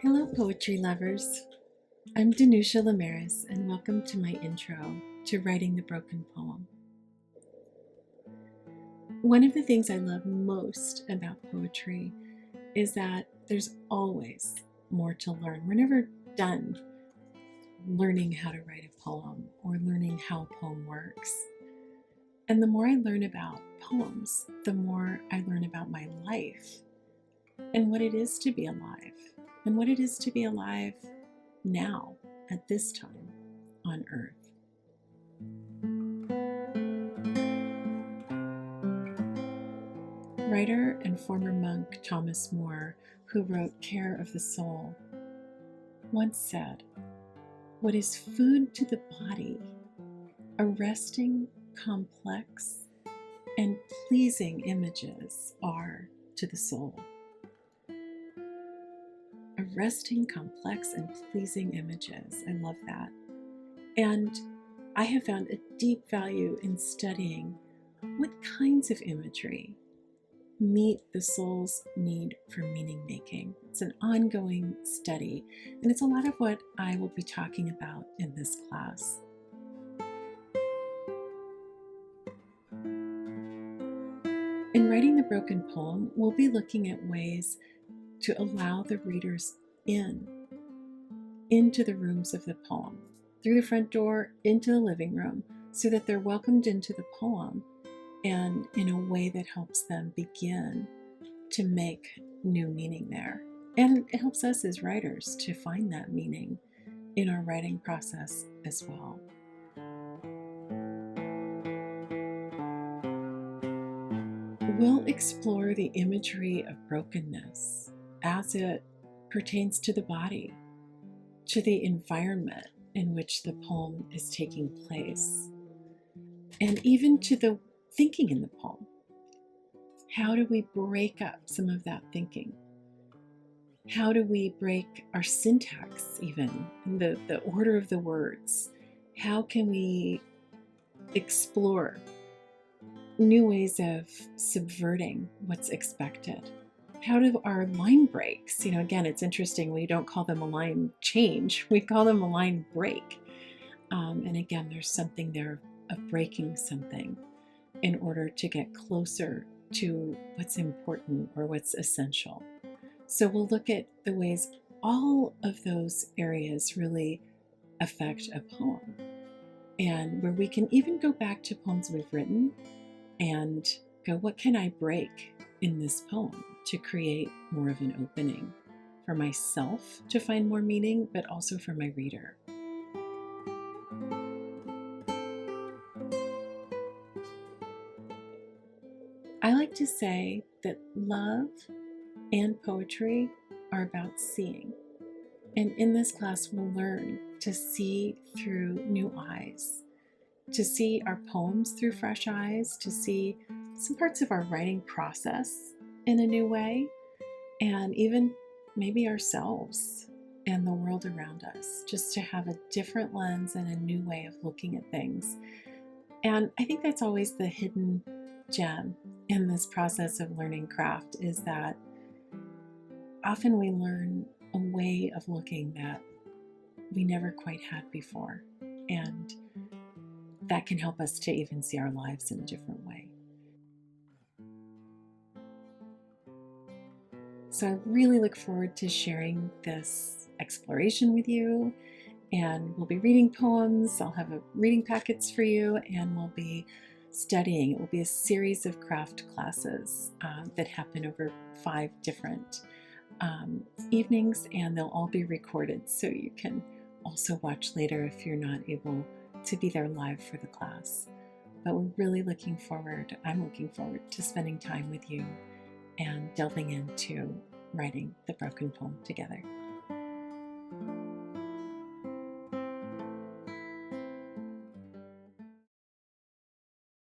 Hello, poetry lovers. I'm Danusha Lameris, and welcome to my intro to Writing the Broken Poem. One of the things I love most about poetry is that there's always more to learn. We're never done learning how to write a poem or learning how a poem works. And the more I learn about poems, the more I learn about my life and what it is to be alive. And what it is to be alive now, at this time on Earth. Writer and former monk Thomas More, who wrote Care of the Soul, once said, "What is food to the body, arresting, complex, and pleasing images are to the soul." Arresting, complex, and pleasing images. I love that. And I have found a deep value in studying what kinds of imagery meet the soul's need for meaning making. It's an ongoing study, and it's a lot of what I will be talking about in this class. In writing the broken poem, we'll be looking at ways to allow the readers into the rooms of the poem, through the front door, into the living room, so that they're welcomed into the poem and in a way that helps them begin to make new meaning there. And it helps us as writers to find that meaning in our writing process as well. We'll explore the imagery of brokenness as it pertains to the body, to the environment in which the poem is taking place, and even to the thinking in the poem. How do we break up some of that thinking? How do we break our syntax, even the order of the words? How can we explore new ways of subverting what's expected? How do our line breaks, again, it's interesting, we don't call them a line change, we call them a line break. And again, there's something there of breaking something in order to get closer to what's important or what's essential. So we'll look at the ways all of those areas really affect a poem, and where we can even go back to poems we've written and go, what can I break in this poem to create more of an opening for myself to find more meaning, but also for my reader. I like to say that love and poetry are about seeing. And in this class, we'll learn to see through new eyes, to see our poems through fresh eyes, to see some parts of our writing process in a new way, and even maybe ourselves and the world around us, just to have a different lens and a new way of looking at things. And I think that's always the hidden gem in this process of learning craft, is that often we learn a way of looking that we never quite had before, and that can help us to even see our lives in a different way. So I really look forward to sharing this exploration with you, and we'll be reading poems. I'll have reading packets for you, and we'll be studying. It will be a series of craft classes that happen over 5 different evenings, and they'll all be recorded, so you can also watch later if you're not able to be there live for the class. But we're really I'm looking forward to spending time with you and delving into writing the broken poem together.